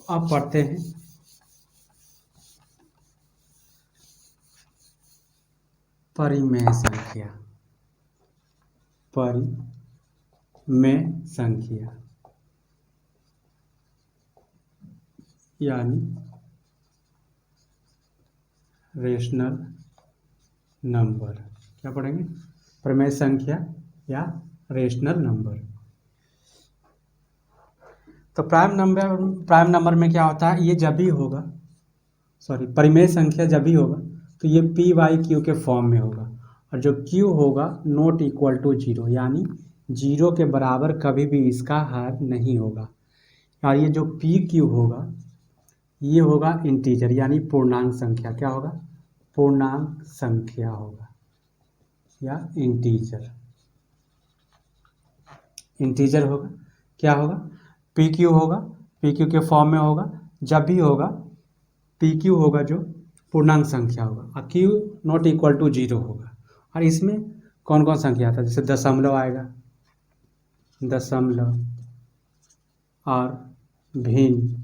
अब पढ़ते हैं परिमेय संख्या। परिमेय संख्या यानी रेशनल नंबर। क्या पढ़ेंगे? परिमेय संख्या या रेशनल नंबर। तो प्राइम नंबर में क्या होता है, ये जब भी होगा, परिमेय संख्या जब भी होगा तो ये पी वाई क्यू के फॉर्म में होगा, और जो क्यू होगा नॉट इक्वल टू जीरो, यानी जीरो के बराबर कभी भी इसका हर नहीं होगा। और ये जो पी क्यू होगा ये होगा इंटीजर यानी पूर्णांक संख्या। क्या होगा? पूर्णांक संख्या होगा या इंटीजर होगा। क्या होगा? पी क्यू होगा, पी क्यू के फॉर्म में होगा। जब भी होगा पी क्यू होगा जो पूर्णांक संख्या होगा, और Q not equal to zero होगा। और इसमें कौन कौन संख्या आता है? जैसे दशमलव आएगा, दशमलव और भिन्न।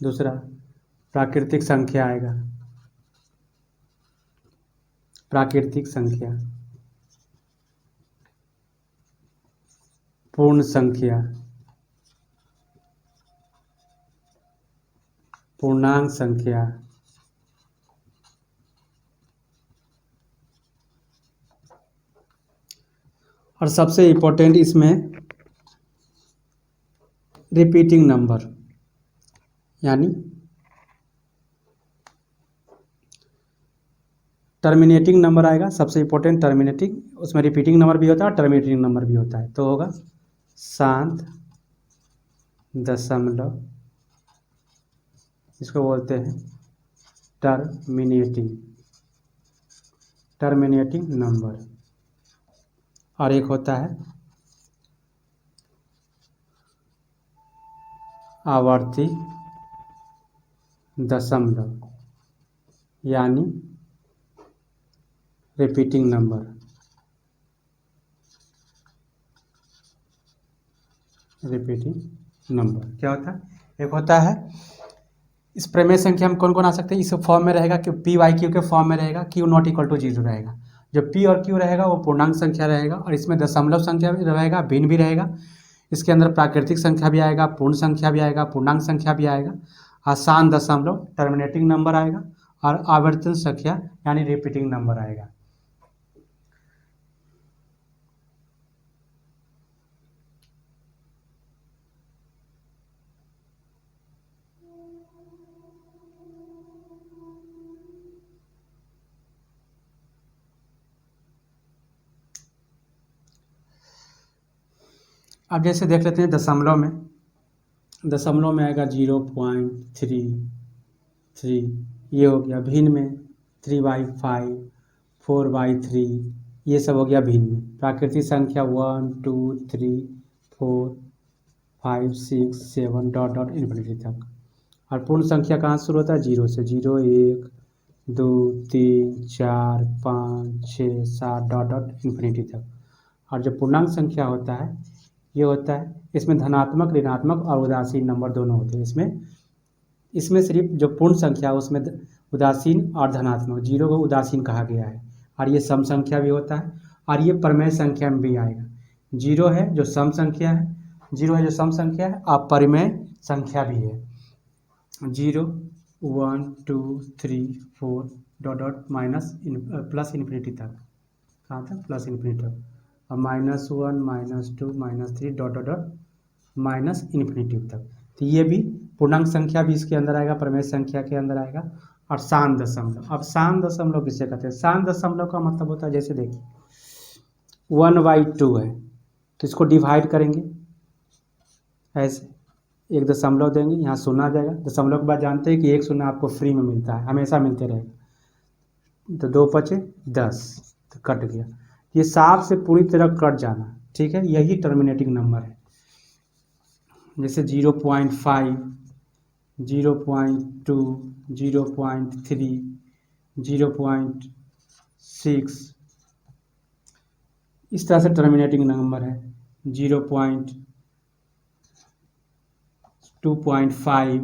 दूसरा प्राकृतिक संख्या आएगा, प्राकृतिक संख्या, पूर्ण संख्या, पूर्णांक संख्या, और सबसे इम्पोर्टेंट इसमें रिपीटिंग नंबर, यानी टर्मिनेटिंग नंबर आएगा। सबसे इम्पोर्टेंट टर्मिनेटिंग, उसमें रिपीटिंग नंबर भी होता है और टर्मिनेटिंग नंबर भी होता है। तो होगा 7.0, इसको बोलते हैं टर्मिनेटिंग नंबर। और एक होता है आवर्ती दशमलव यानी रिपीटिंग नंबर। क्या होता है? एक होता है, इस प्रमेय संख्या में कौन कौन आ सकते हैं? इस फॉर्म में रहेगा कि पी वाई क्यू के फॉर्म में रहेगा, Q not equal to zero रहेगा। जो पी और क्यू रहेगा वो पूर्णांक संख्या रहेगा, और इसमें दशमलव संख्या भी रहेगा, भिन्न भी रहेगा। इसके अंदर प्राकृतिक संख्या भी आएगा, पूर्ण संख्या भी आएगा, पूर्णांक संख्या भी आएगा, आसान दशमलव टर्मिनेटिंग नंबर आएगा, और आवर्तन संख्या यानी रिपीटिंग नंबर आएगा। अब जैसे देख लेते हैं दशमलव में आएगा 0.33, ये हो गया। भिन्न में 3/5, 4/3, ये सब हो गया भिन्न में। प्राकृतिक संख्या 1 2 3 4 5 6 7 डॉट डॉट इन्फिनिटी तक। और पूर्ण संख्या कहाँ शुरू होता है? 0 से। 0 1 2 3 4 5 6 7 डॉट डॉट इन्फिनिटी तक। और जो पूर्णांक संख्या होता है ये होता है, इसमें धनात्मक, ऋणात्मक और उदासीन नंबर दोनों होते हैं। इसमें सिर्फ जो पूर्ण संख्या उसमें उदासीन और धनात्मक, जीरो को उदासीन कहा गया है। और ये सम संख्या भी होता है, और ये परिमेय संख्या में भी आएगा। जीरो है जो सम संख्या है, और परिमेय संख्या भी है। 0 1 2 3 4 dot dot minus plus infinity तक। कहाँ तक? प्लस इन्फिनिटी तक। और -1 -2 -3 dot dot dot minus infinity तक। तो ये भी पूर्णांक संख्या भी इसके अंदर आएगा, परिमेय संख्या के अंदर आएगा। और शांत दशमलव, अब शांत दशमलव किसे कहते हैं? शांत दशमलव का मतलब होता है, जैसे देखिए 1/2 है तो इसको डिवाइड करेंगे ऐसे, एक दशमलव देंगे, यहाँ शून्य आ जाएगा। दशमलव के बाद जानते हैं कि एक शून्य आपको फ्री में मिलता है, हमेशा मिलते रहेगा। तो 2 × 5 = 10, तो कट गया। ये साफ से पूरी तरह कट जाना, ठीक है, यही टर्मिनेटिंग नंबर है। जैसे 0.5 0.2 0.3 0.6, इस तरह से टर्मिनेटिंग नंबर है। 0.7 2.5,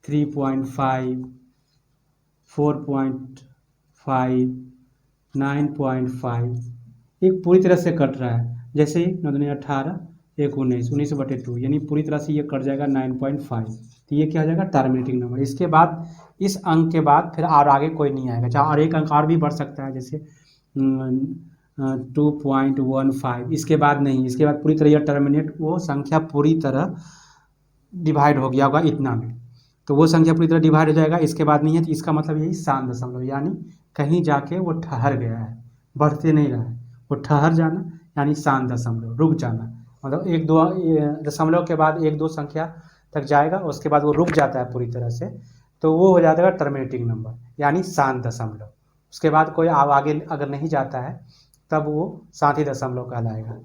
3.5, 4.5, 9.5 एक पूरी तरह से कट रहा है। जैसे ही 9 दूनी 18, 1 19, 19/2 यानी पूरी तरह से ये कट जाएगा 9.5। तो ये क्या हो जाएगा टर्मिनेटिंग नंबर। इसके बाद इस अंक के बाद फिर और आगे कोई नहीं आएगा, चाहे और एक अंक और भी बढ़ सकता है, जैसे 2.15। इसके बाद नहीं, इसके बाद पूरी तरह यह टर्मिनेट, वो संख्या पूरी तरह डिवाइड हो गया होगा इतना में, तो वो संख्या पूरी तरह डिवाइड हो जाएगा। इसके बाद नहीं है, तो इसका मतलब यही शांत दशमलव, यानी कहीं जाके वो ठहर गया है, बढ़ते नहीं रहा है, वो ठहर जाना यानी शांत दशमलव, रुक जाना। मतलब एक दो दशमलव के बाद एक दो संख्या तक जाएगा, उसके बाद वो रुक जाता है पूरी तरह से, तो वो हो जाता है टर्मिनेटिंग नंबर यानी शांत दशमलव। उसके बाद कोई आगे अगर नहीं जाता है तब वो शांति दशमलव कहलाएगा।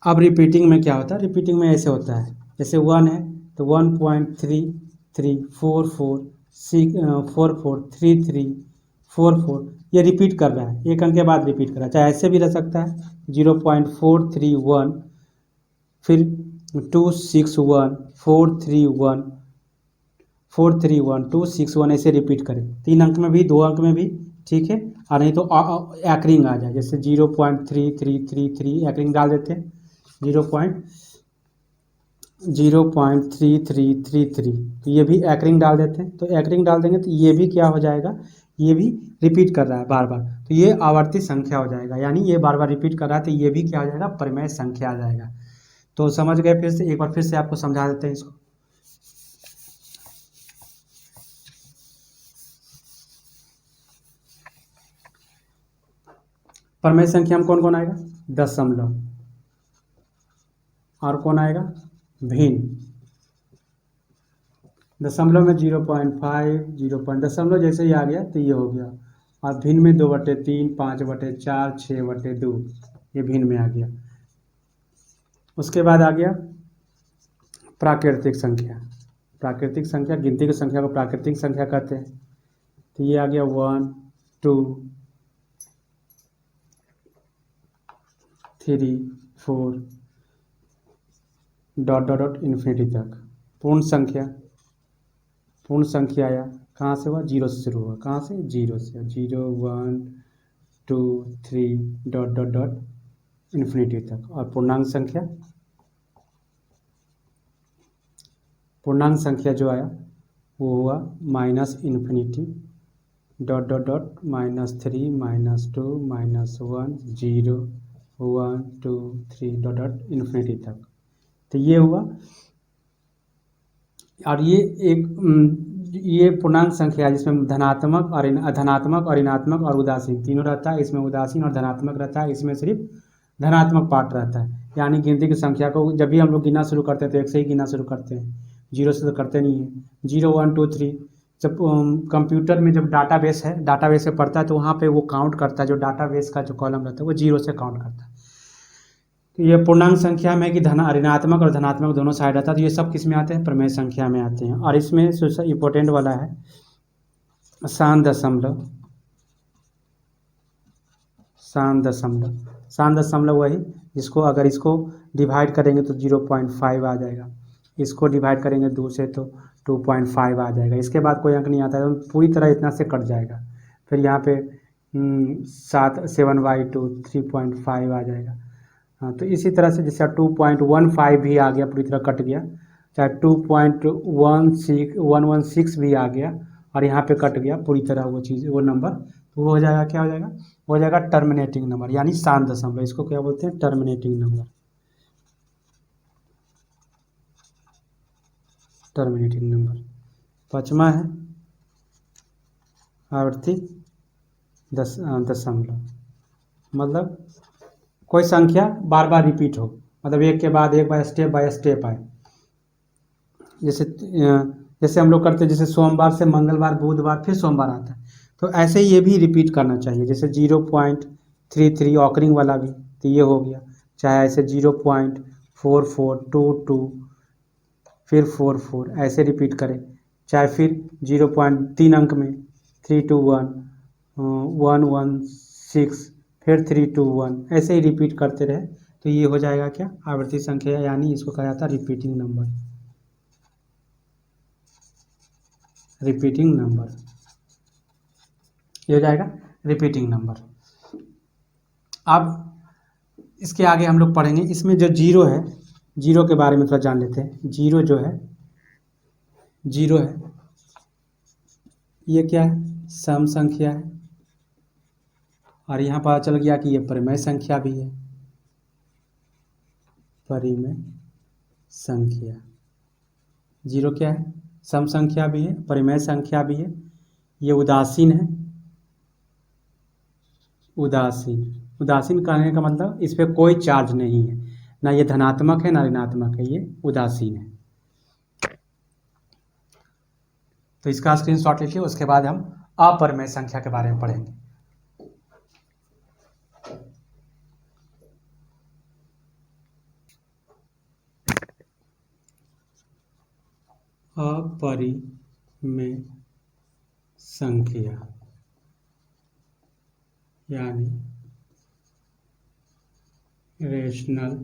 अब रिपीटिंग में क्या होता है, रिपीटिंग में ऐसे होता है, जैसे 1 है तो 1.33443344 ये रिपीट कर रहा है, एक अंक के बाद रिपीट कर रहा है। चाहे ऐसे भी रह सकता है 0.431, फिर 261 ऐसे रिपीट करें, 3 अंक में भी 2 अंक में भी, ठीक है। और नहीं तो एकरिंग आ जाए, जैसे 0.3333 एकरिंग डाल देते हैं, 0.3333, तो ये भी एकरिंग डाल देते हैं। तो एकरिंग डाल देंगे तो ये भी क्या हो जाएगा, ये भी रिपीट कर रहा है बार बार, तो ये आवर्ती संख्या हो जाएगा, यानी ये बार बार रिपीट कर रहा है, तो ये भी क्या हो जाएगा, परिमेय संख्या आ जाएगा। तो समझ गए। फिर से एक बार फिर से आपको समझा देते हैं इसको। परिमेय संख्या में कौन कौन आएगा, दशमलव, और कौन आएगा, भिन्न। दशमलव में 0.5, 0. दशमलव जैसे ही आ गया तो ये हो गया, और भिन्न में 2/3, 5/4, 6/2, ये भिन्न में आ गया। उसके बाद आ गया प्राकृतिक संख्या। प्राकृतिक संख्या, गिनती की संख्या को प्राकृतिक संख्या कहते हैं। तो ये आ गया 1, 2, 3, 4 ... इन्फिनिटी तक। पूर्ण संख्या, पूर्ण संख्या आया कहाँ से हुआ, 0 से शुरू हुआ, कहाँ से, 0 से, 0, 1, 2, 3 ... इन्फिनिटी तक। और पूर्णांक संख्या, पूर्णांक संख्या जो आया वो हुआ -इन्फिनिटी ... -3, -2, -1, 0, 1, 2, 3 ... इन्फिनिटी तक। तो ये हुआ। और ये पूर्णांक संख्या जिसमें धनात्मक और ऋणात्मक और उदासीन तीनों रहता है। इसमें उदासीन और धनात्मक रहता है, इसमें सिर्फ धनात्मक पार्ट रहता है। यानी गिनती की संख्या को जब भी हम लोग गिनना शुरू करते हैं तो 1 से ही गिनना शुरू करते हैं, 0 से तो करते नहीं है। 0, 1, 2, 3 जब कंप्यूटर में जब डाटाबेस है, डाटाबेस से पढ़ता है तो वहाँ पे वो काउंट करता है, जो डाटाबेस का जो कॉलम रहता है वो 0 से काउंट करता है। तो ये पूर्णांक संख्या में कि ऋणात्मक और धनात्मक दोनों साइड आता है, तो ये सब किस में आते हैं, प्रमेय संख्या में आते हैं। और इसमें सबसे इम्पोर्टेंट वाला है शांत दशमलव। शांत दशमलव, शांत दशमलव वही जिसको अगर इसको डिवाइड करेंगे तो 0.5 आ जाएगा, इसको डिवाइड करेंगे 2 से तो 2.5 आ जाएगा। इसके बाद कोई अंक नहीं आता है, तो पूरी तरह इतना से कट जाएगा। फिर यहाँ पे 7/2 3.5 आ जाएगा। हाँ, तो इसी तरह से जैसे 2.15 भी आ गया, पूरी तरह कट गया, चाहे 2.116 भी आ गया और यहाँ पे कट गया पूरी तरह वो चीज़, वो नंबर, तो वो हो जाएगा, क्या हो जाएगा, वो हो जाएगा टर्मिनेटिंग नंबर, यानी शांत दशमलव। इसको क्या बोलते हैं, टर्मिनेटिंग नंबर। Terminating number. 5वां है आवर्ती दशमलव, मतलब कोई संख्या बार बार रिपीट हो, मतलब एक के बाद एक स्टेप बाय स्टेप आए। जैसे हम लोग करते हैं, जैसे सोमवार से मंगलवार, बुधवार, फिर सोमवार आता है, तो ऐसे ही ये भी रिपीट करना चाहिए। जैसे 0.33 ऑकरिंग वाला भी, तो ये हो गया। चाहे ऐसे 0.4422 फिर 44 ऐसे रिपीट करें, चाहे फिर 0.3 अंक में 321 116 फिर 321 ऐसे ही रिपीट करते रहे, तो ये हो जाएगा क्या, आवर्ती संख्या, यानी इसको कहा जाता है रिपीटिंग नंबर। रिपीटिंग नंबर, ये हो जाएगा रिपीटिंग नंबर। अब इसके आगे हम लोग पढ़ेंगे, इसमें जो जीरो है, जीरो के बारे में थोड़ा जान लेते हैं। जीरो जो है, जीरो है, ये क्या है, सम संख्या है, और यहाँ पता चल गया कि ये परिमेय संख्या भी है, परिमेय संख्या। जीरो क्या है, सम संख्या भी है, परिमेय संख्या भी है, ये उदासीन है, उदासीन। उदासीन कहने का मतलब इस पर कोई चार्ज नहीं है, ना ये धनात्मक है ना ऋणात्मक है, ये उदासीन है। तो इसका स्क्रीनशॉट लीजिए, उसके बाद हम अपरिमेय संख्या के बारे में पढ़ेंगे। अपरिमेय संख्या यानी रेशनल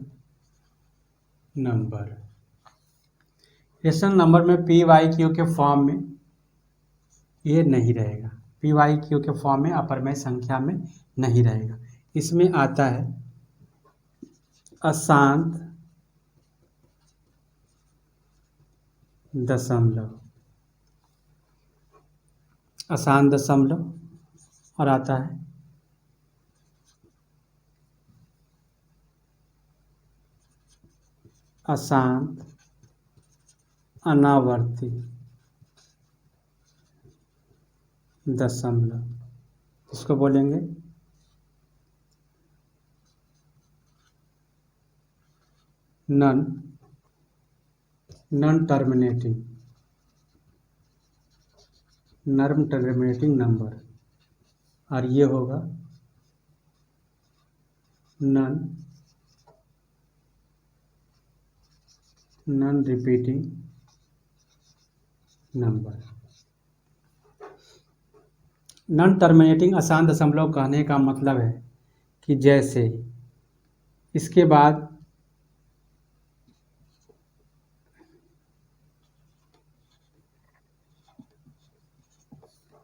नंबर। रेशनल नंबर में पी वाई क्यू के फॉर्म में ये नहीं रहेगा, पी वाई क्यू के फॉर्म में अपरिमेय संख्या में नहीं रहेगा। इसमें आता है अशांत दशमलव, अशांत दशमलव, और आता है अशांत अनावर्ती दशमलव, इसको बोलेंगे नॉन टर्मिनेटिंग नंबर, और ये होगा non repeating number. Non terminating अशांत दशमलव कहने का मतलब है कि जैसे इसके बाद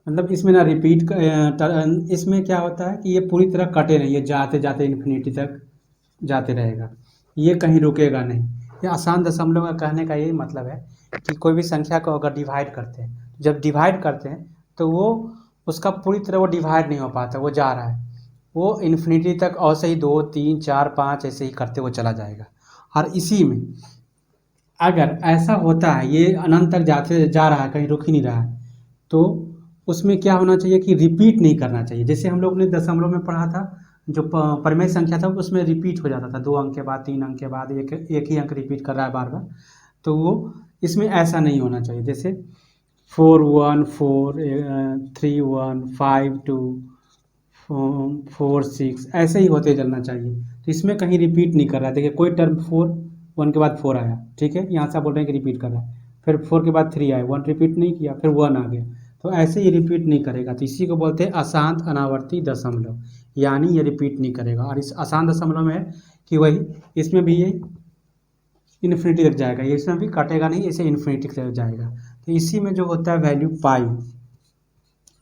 मतलब इसमें ना रिपीट, इसमें क्या होता है कि ये पूरी तरह कटे नहीं, ये जाते जाते इन्फिनिटी तक जाते रहेगा, ये कहीं रुकेगा नहीं। ये अशांत दशमलव का कहने का यही मतलब है कि कोई भी संख्या को अगर डिवाइड करते हैं, जब डिवाइड करते हैं तो वो उसका पूरी तरह वो डिवाइड नहीं हो पाता, वो जा रहा है, वो इन्फिनिटी तक ऐसे ही 2 3 4 5 ऐसे ही करते वो चला जाएगा। और इसी में अगर ऐसा होता है, ये अनंत तक जाते जा रहा है, कहीं रुक ही नहीं रहा है, तो उसमें क्या होना चाहिए कि रिपीट नहीं करना चाहिए। जैसे हम लोग ने दशमलव में पढ़ा था, जो परिमेय संख्या था उसमें रिपीट हो जाता था, 2 अंक के बाद 3 अंक के बाद एक ही अंक रिपीट कर रहा है बार बार, तो वो इसमें ऐसा नहीं होना चाहिए। जैसे 4 1 4 3 1 5 2 4 6 ऐसे ही होते चलना चाहिए। तो इसमें कहीं रिपीट नहीं कर रहा है। देखिए कोई टर्म 4 1 के बाद 4 आया, ठीक है, यहाँ से आप बोल रहे हैं कि रिपीट कर रहा है, फिर 4 के बाद 3 आया, 1 रिपीट नहीं किया, फिर 1 आ गया, तो ऐसे ही रिपीट नहीं करेगा। तो इसी को बोलते हैं अशांत अनावर्ती दशमलव, यानी ये रिपीट नहीं करेगा। और इस अशांत दशमलव में है कि वही इसमें भी ये इन्फिनिटी तक जाएगा, ये इसमें भी कटेगा नहीं, इसे इन्फिनिटी तक जाएगा। तो इसी में जो होता है वैल्यू पाई,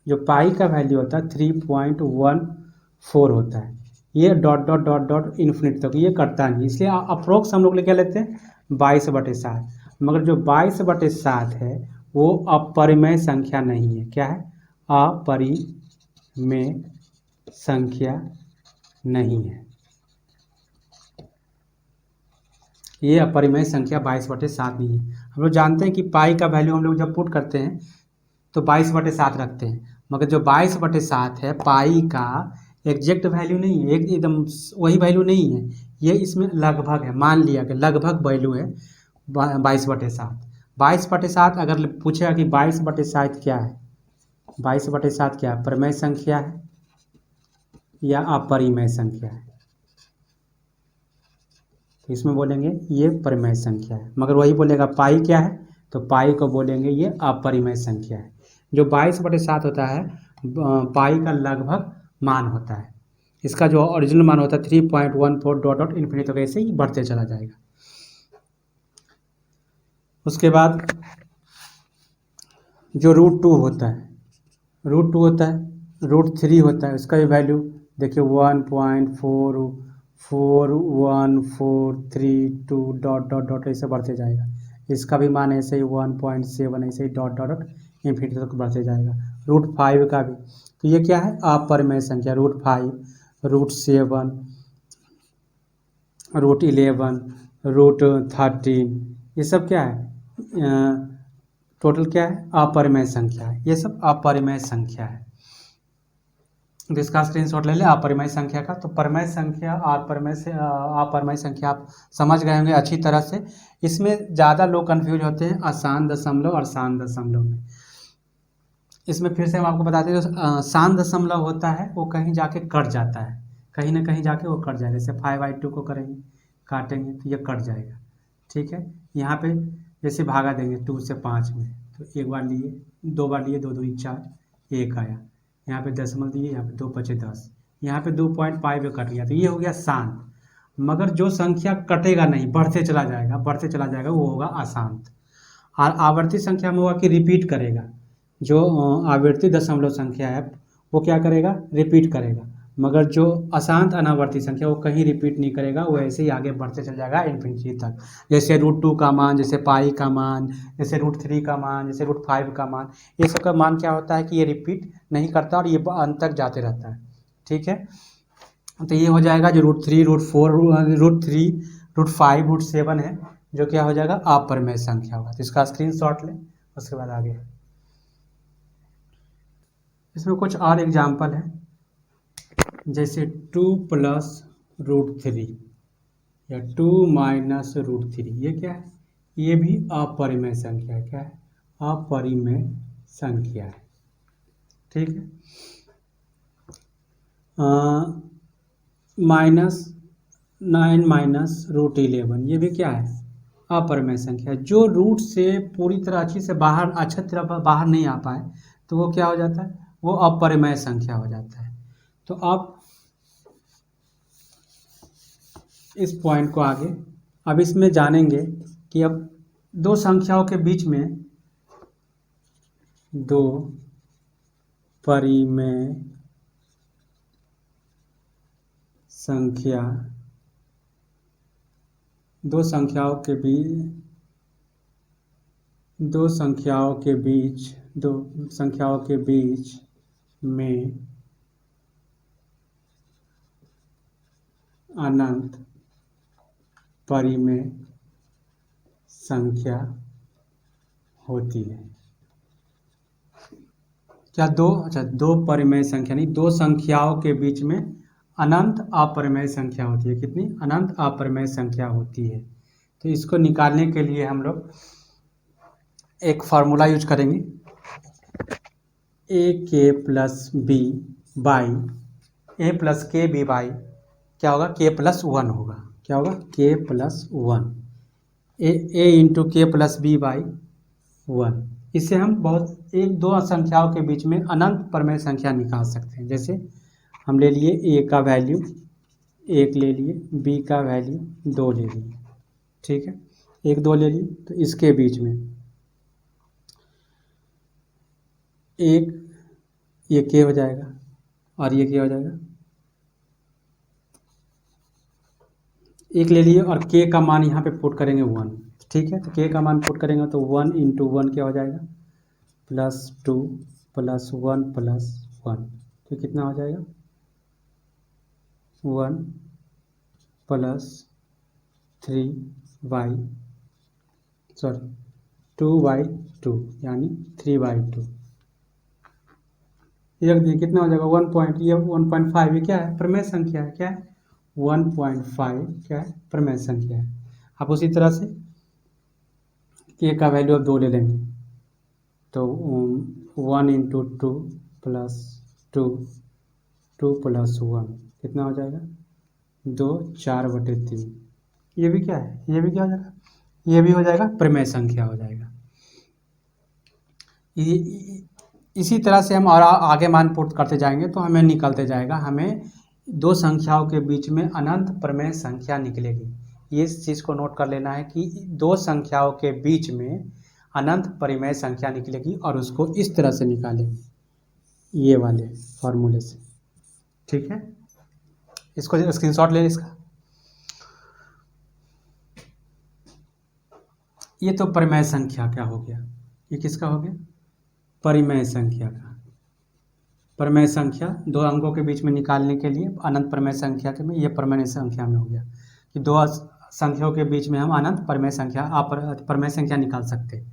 जो पाई का वैल्यू होता है 3.14 होता है, ये dot dot dot dot infinity तक ये कटता नहीं, इसलिए अप्रोक्स हम लोग क्या लेते हैं 22/7। मगर जो 22/7 है वो अपरिमेय संख्या नहीं है। क्या है? अपरिमेय संख्या नहीं है, ये अपरिमेय संख्या 22/7 नहीं है। हम लोग जानते हैं कि पाई का वैल्यू हम लोग जब पुट करते हैं तो 22/7 रखते हैं, मगर जो 22/7 है पाई का एग्जैक्ट वैल्यू नहीं है, एकदम वही वैल्यू नहीं है, ये इसमें लगभग है, मान लिया कि लगभग वैल्यू है 22/7। 22/7 अगर पूछेगा कि 22/7 क्या है, 22/7 क्या है, परिमेय संख्या है या अपरिमेय संख्या है, तो इसमें बोलेंगे ये परिमेय संख्या है। मगर वही बोलेगा पाई क्या है, तो पाई को बोलेंगे ये अपरिमेय संख्या है। जो 22/7 होता है पाई का लगभग मान होता है, इसका जो ओरिजिनल मान होता है 3.14 डॉट डॉट इन्फिनिटी तक ऐसे ही बढ़ते चला जाएगा। उसके बाद जो √2 होता है, √2 होता है, √3 होता है, उसका भी वैल्यू देखिए 1.4143142 डॉट डॉट डॉट ऐसे बढ़ते जाएगा। इसका भी मान ऐसे ही 1.7 ऐसे ही डॉट डॉट डॉट इन्फिनिटी तक बढ़ते जाएगा। √5 का भी, तो ये क्या है अपरिमेय संख्या, √5, √7, √11, √13, ये सब क्या है टोटल क्या है अपरिमेय संख्या है, ये सब अपरिमेय संख्या है। तो इसका स्क्रीनशॉट ले लें अपरिमेय संख्या का। तो परिमेय संख्या अपरिमेय संख्या आप समझ गए होंगे अच्छी तरह से। इसमें ज़्यादा लोग कंफ्यूज होते हैं आसान दशमलव और शांत दशमलव में। इसमें फिर से हम आपको बताते हैं, जो शांत दशमलव होता है वो कहीं जाके कट जाता है, कहीं ना कहीं जाके वो कट जाएगा। जैसे 5/2 को करेंगे, काटेंगे तो ये कट जाएगा, ठीक है। यहाँ पे जैसे भागा देंगे 2 से 5 में, तो एक बार लिए, 2 बार लिए, 2 दूनी 4, 1 आया। यहाँ पे दशमलव दिए, यहाँ पे 2 बचे 10, यहाँ पे 2.5 कट गया, तो ये हो गया शांत। मगर जो संख्या कटेगा नहीं, बढ़ते चला जाएगा, बढ़ते चला जाएगा, वो होगा अशांत। और आवर्ती संख्या में होगा कि रिपीट करेगा। जो आवर्ती दशमलव संख्या है वो क्या करेगा, रिपीट करेगा। मगर जो अशांत अनावर्ती संख्या वो कहीं रिपीट नहीं करेगा, वो ऐसे ही आगे बढ़ते चल जाएगा इन्फिनिटी तक। जैसे √2 का मान, जैसे पाई का मान, जैसे √3 का मान, जैसे √5 का मान, ये सब का मान क्या होता है कि ये रिपीट नहीं करता और ये अंत तक जाते रहता है, ठीक है। तो ये हो जाएगा जो √3, √4, √3, √5, √7 है, जो क्या हो जाएगा अपरिमेय संख्या होगा। तो इसका स्क्रीनशॉट लें, उसके बाद आगे इसमें कुछ और एग्जाम्पल है। जैसे 2 + √3 या 2 - √3, ये क्या है, ये भी अपरिमेय संख्या है। क्या है, अपरिमेय संख्या है, ठीक है। -9 - √11, ये भी क्या है अपरिमेय संख्या। जो रूट से पूरी तरह अच्छी तरह बाहर नहीं आ पाए तो वो क्या हो जाता है, वो अपरिमेय संख्या हो जाता है। तो आप इस पॉइंट को आगे अब इसमें जानेंगे कि अब दो संख्याओं के बीच में दो परिमेय संख्या, दो संख्याओं के बीच में अनंत परिमेय संख्या होती है। क्या दो परिमेय संख्या नहीं, दो संख्याओं के बीच में अनंत अपरिमेय संख्या होती है। कितनी अनंत अपरिमेय संख्या होती है। तो इसको निकालने के लिए हम लोग एक फार्मूला यूज करेंगे, a k + b by a + k b by क्या होगा k + 1 होगा। क्या होगा k + 1, a × k + b by 1। इससे हम एक दो संख्याओं के बीच में अनंत परिमेय संख्या निकाल सकते हैं। जैसे हम ले लिए a का वैल्यू 1 ले लिए, b का वैल्यू 2 ले लिए, ठीक है, 1 2 ले लिए। तो इसके बीच में एक ये k हो जाएगा और ये क्या हो जाएगा, 1 ले लिए और k का मान यहाँ पे पुट करेंगे 1, ठीक है। तो k का मान पुट करेंगे तो 1 × 1 क्या हो जाएगा +2 + 1 + 1, तो कितना हो जाएगा 1 + 2/2 यानी 3/2। ये कितना हो जाएगा 1.5, ये क्या है परिमेय संख्या है। क्या है 1.5 क्या है परिमेय संख्या है। आप उसी तरह से k का वैल्यू अब 2 ले लेंगे तो 1 × 2 + 2 2 + 1 कितना हो जाएगा 2 4/3। ये भी क्या है, ये भी क्या हो जाएगा, ये भी हो जाएगा परिमेय संख्या हो जाएगा। इसी तरह से हम और आगे मान पुट करते जाएंगे तो हमें निकलते जाएगा, हमें दो संख्याओं के बीच में अनंत परिमेय संख्या निकलेगी। ये इस चीज़ को नोट कर लेना है कि दो संख्याओं के बीच में अनंत परिमेय संख्या निकलेगी और उसको इस तरह से निकालेंगे, ये वाले फॉर्मूले से। ठीक है, इसको स्क्रीनशॉट ले इसका। ये तो परिमेय संख्या क्या हो गया, ये किसका हो गया, परिमेय संख्या का। परिमेय संख्या दो अंकों के बीच में निकालने के लिए अनंत परिमेय संख्या के में, ये परिमेय संख्या में हो गया कि दो संख्याओं के बीच में हम अनंत परिमेय संख्या परिमेय संख्या निकाल सकते हैं।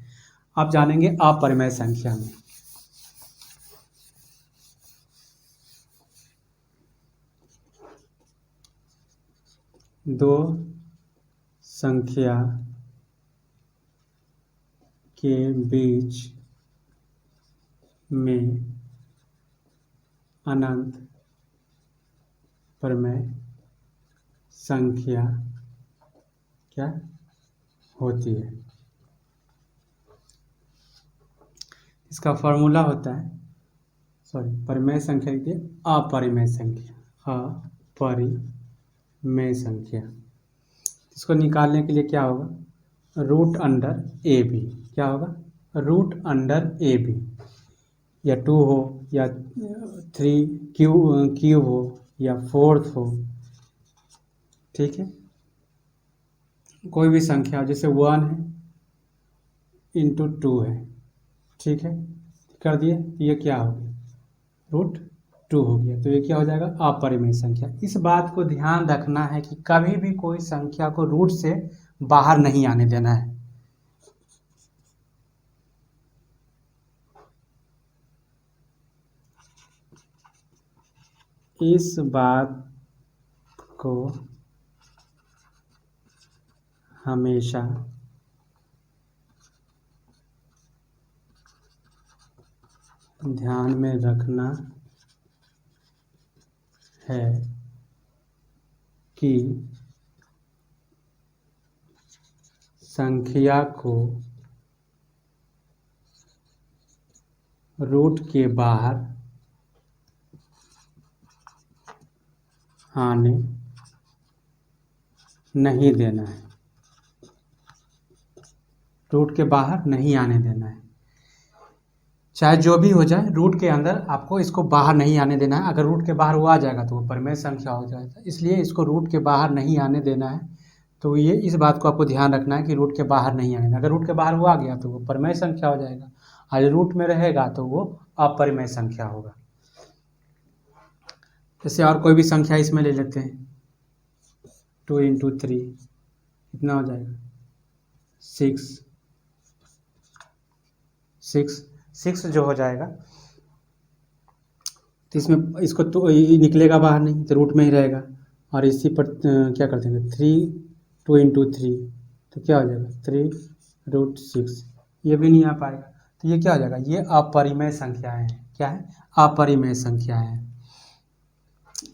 अब जानेंगे अपरिमेय संख्या में। दो संख्या के बीच में अनंत परिमेय संख्या क्या होती है। इसका फॉर्मूला होता है, परिमेय संख्या लिखिए अपरिमेय संख्या, अपरिमेय संख्या। इसको निकालने के लिए क्या होगा, रूट अंडर ए बी। क्या होगा, रूट अंडर ए बी, या 2 हो या 3 क्यूब हो या 4 हो। ठीक है, कोई भी संख्या जैसे 1 है इंटू 2 है, ठीक है, कर दिए, ये क्या हो गया, रूट 2 हो गया। तो ये क्या हो जाएगा, अपरिमेय संख्या। इस बात को ध्यान रखना है कि कभी भी कोई संख्या को रूट से बाहर नहीं आने देना है। इस बात को हमेशा ध्यान में रखना है कि संख्या को रूट के बाहर आने नहीं देना है, रूट के बाहर नहीं आने देना है। चाहे जो भी हो जाए, रूट के अंदर आपको इसको बाहर नहीं आने देना है। अगर रूट के बाहर वो आ जाएगा तो वो परिमेय संख्या हो जाएगा, इसलिए इसको रूट के बाहर नहीं आने देना है। तो ये इस बात को आपको ध्यान रखना है कि रूट के बाहर नहीं आने देना। अगर रूट के बाहर वो आ गया तो वो परिमेय संख्या हो जाएगा, और रूट में रहेगा तो वो अपरिमेय संख्या होगा। जैसे और कोई भी संख्या इसमें ले लेते हैं, 2 इंटू 3 कितना हो जाएगा, 6 जो हो जाएगा, तो इसमें इसको तो निकलेगा बाहर नहीं, तो रूट में ही रहेगा। और इसी पर क्या कर देंगे, 2 इंटू 3 तो क्या हो जाएगा, 3√6, ये भी नहीं आ पाएगा। तो ये क्या हो जाएगा, ये अपरिमेय संख्याएं हैं। क्या है, अपरिमेय संख्याएं हैं।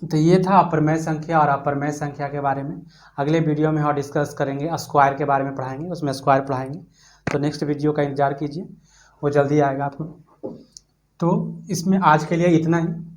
तो ये था अपरिमेय संख्या और अपरिमेय संख्या के बारे में। अगले वीडियो में हम डिस्कस करेंगे, स्क्वायर के बारे में पढ़ाएंगे, उसमें स्क्वायर पढ़ाएंगे। तो नेक्स्ट वीडियो का इंतजार कीजिए, वो जल्दी आएगा आपको। तो इसमें आज के लिए इतना ही।